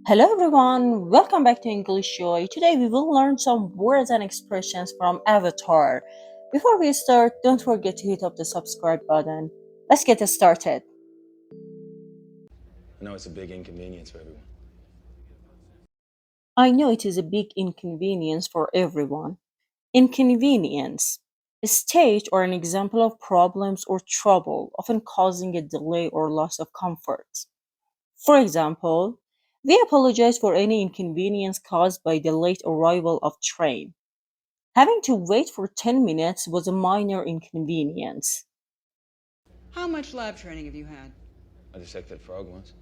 Hello everyone, welcome back to English Joy. Today we will learn some words and expressions from Avatar. Before we start, don't forget to hit up the subscribe button. Let's get started. I know it's a big inconvenience for everyone. I know it is a big inconvenience for everyone. Inconvenience. A state or an example of problems or trouble, often causing a delay or loss of comfort. For example, we apologize for any inconvenience caused by the late arrival of train. Having to wait for 10 minutes was a minor inconvenience. How much lab training have you had? I dissected a frog once.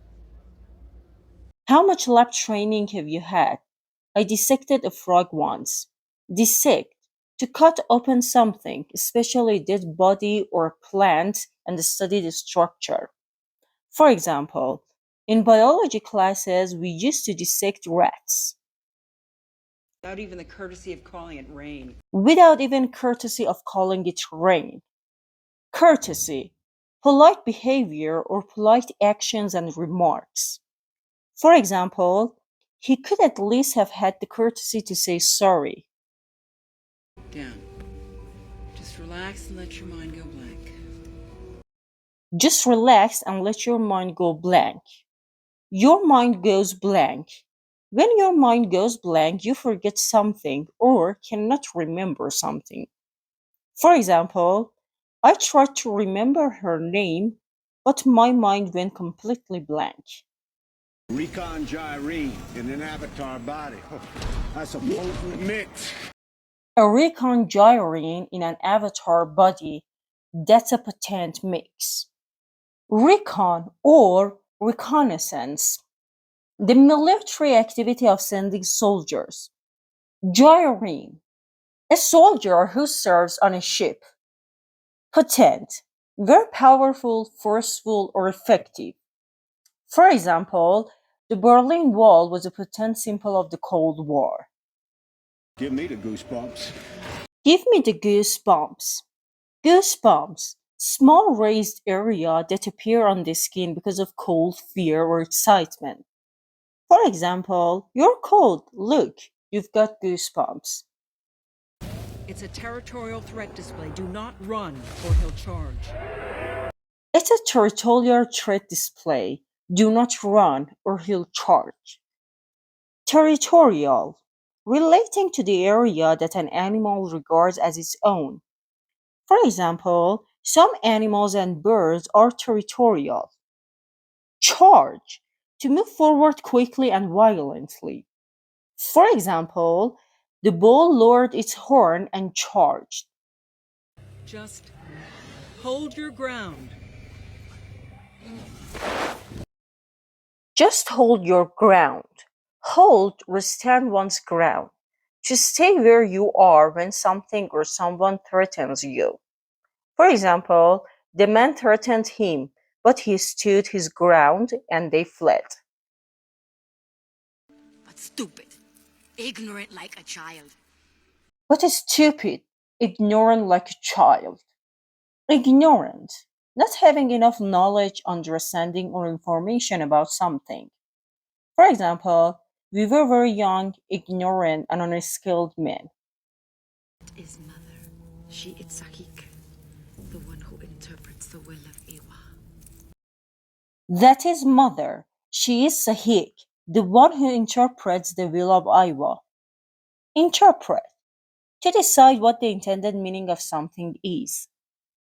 How much lab training have you had? I dissected a frog once. Dissect. To cut open something, especially a dead body or a plant, and study the structure. For example, in biology classes, we used to dissect rats. Without even the courtesy of calling it rain. Without even courtesy of calling it rain. Courtesy, polite behavior or polite actions and remarks. For example, he could at least have had the courtesy to say sorry. Down. Just relax and let your mind go blank. Just relax and let your mind go blank. Your mind goes blank. When your mind goes blank, you forget something or cannot remember something. For example, I tried to remember her name, but my mind went completely blank. Recon gyrene in an avatar body. That's a potent mix. A recon gyrene in an avatar body, that's a potent mix. Recon or reconnaissance, the military activity of sending soldiers. Gyrene, a soldier who serves on a ship. Potent, very powerful, forceful, or effective. For example, the Berlin Wall was a potent symbol of the Cold War. Give me the goosebumps. Give me the goosebumps. Goosebumps, small raised area that appear on the skin because of cold, fear, or excitement. For example, you're cold. Look, you've got goosebumps. It's a territorial threat display. Do not run or he'll charge. It's a territorial threat display. Do not run or he'll charge. Territorial, relating to the area that an animal regards as its own. For example, some animals and birds are territorial. Charge, to move forward quickly and violently. For example, the bull lowered its horn and charged. Just hold your ground. Just hold your ground. Hold or stand one's ground. To stay where you are when something or someone threatens you. For example, the man threatened him, but he stood his ground and they fled. But stupid, ignorant like a child. But stupid, ignorant like a child. Ignorant, not having enough knowledge, understanding, or information about something. For example, we were very young, ignorant, and unskilled men. Is mother. She is Sahik, the one who interprets the will of Ewa. That is mother. She is Sahik, the one who interprets the will of Iwa. Interpret, to decide what the intended meaning of something is.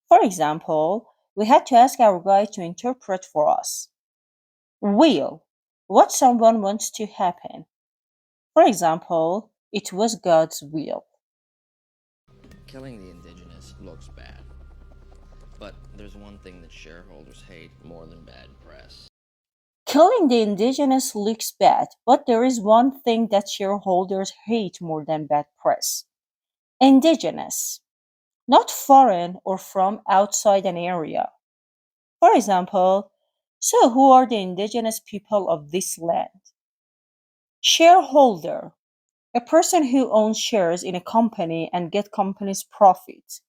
For example, we had to ask our guide to interpret for us. Will, what someone wants to happen. For example, it was God's will. Killing the indigenous looks bad, but there's one thing that shareholders hate more than bad press. Killing the indigenous looks bad, but there is one thing that shareholders hate more than bad press. Indigenous, not foreign or from outside an area. For example, so who are the indigenous people of this land? Shareholder, a person who owns shares in a company and get company's profit.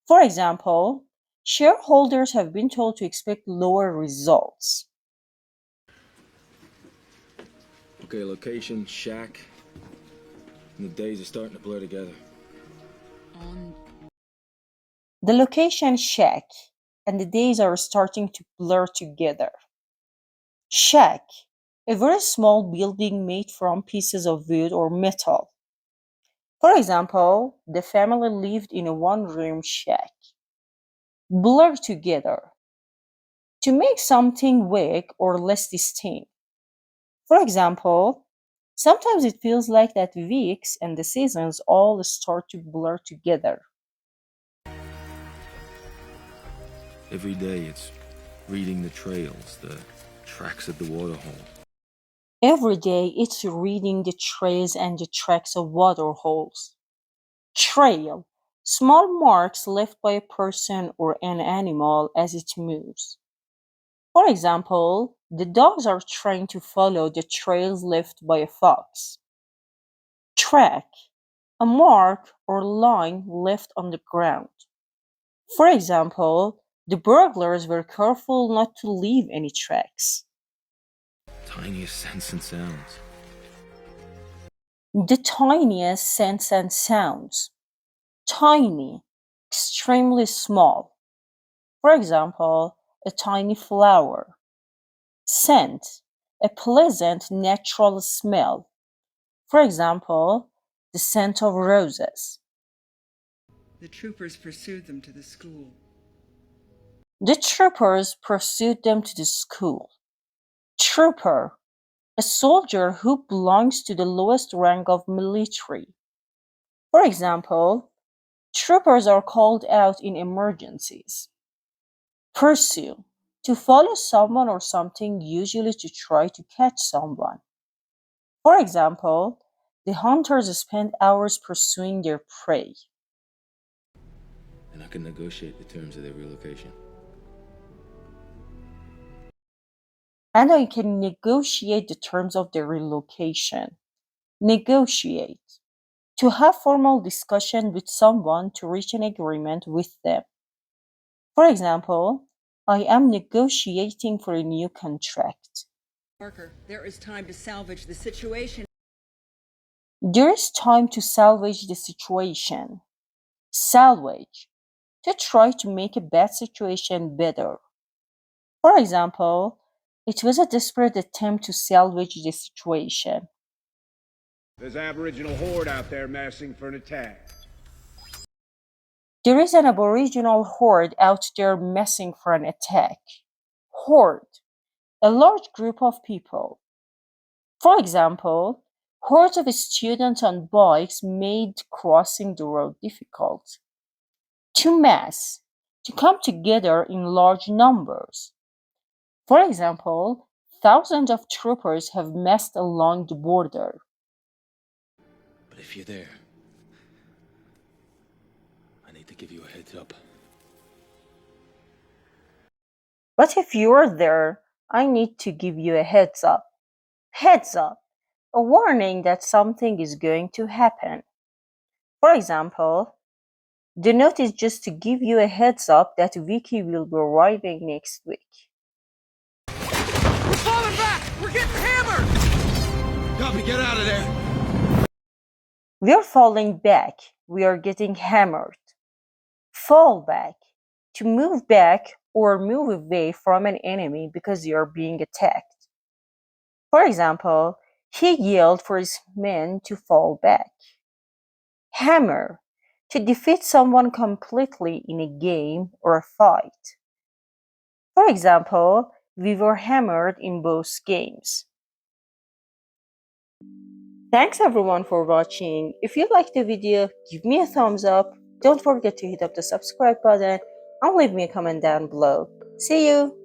For example, shareholders have been told to expect lower results. Okay, location, shack. And the days are starting to blur together. The location shack and the days are starting to blur together. Shack, a very small building made from pieces of wood or metal. For example, the family lived in a one-room shack. Blur together, to make something weak or less distinct. For example, sometimes it feels like that weeks and the seasons all start to blur together. Every day it's reading the trails, the tracks at the waterhole. Every day it's reading the trails and the tracks of water holes. Trail, small marks left by a person or an animal as it moves. For example, the dogs are trying to follow the trails left by a fox. Track, a mark or line left on the ground. For example, the burglars were careful not to leave any tracks. Tiniest scents and sounds. The tiniest scents and sounds. Tiny, extremely small. For example, a tiny flower. Scent, a pleasant natural smell. For example, the scent of roses. The troopers pursued them to the school. The troopers pursued them to the school. Trooper, a soldier who belongs to the lowest rank of military. For example, troopers are called out in emergencies. Pursue, to follow someone or something, usually to try to catch someone. For example, the hunters spend hours pursuing their prey. And I can negotiate the terms of their relocation. And I can negotiate the terms of their relocation. Negotiate, to have formal discussion with someone to reach an agreement with them. For example, I am negotiating for a new contract. Parker, there is time to salvage the situation. There is time to salvage the situation. Salvage, to try to make a bad situation better. For example, it was a desperate attempt to salvage the situation. There's Aboriginal horde out there massing for an attack. There is an Aboriginal horde out there messing for an attack. Horde, a large group of people. For example, hordes of students on bikes made crossing the road difficult. To mass, to come together in large numbers. For example, thousands of troopers have massed along the border. But if you're there, I need to give you a heads up. But if you're there, I need to give you a heads up. Heads up, a warning that something is going to happen. For example, the note is just to give you a heads up that Vicky will be arriving next week. We're falling back! We're getting hammered! Copy, get out of there! We are falling back. We are getting hammered. Fall back, to move back or move away from an enemy because you are being attacked. For example, he yelled for his men to fall back. Hammer, to defeat someone completely in a game or a fight. For example, we were hammered in both games. Thanks everyone for watching. If you liked the video, give me a thumbs up. Don't forget to hit up the subscribe button and leave me a comment down below. See you!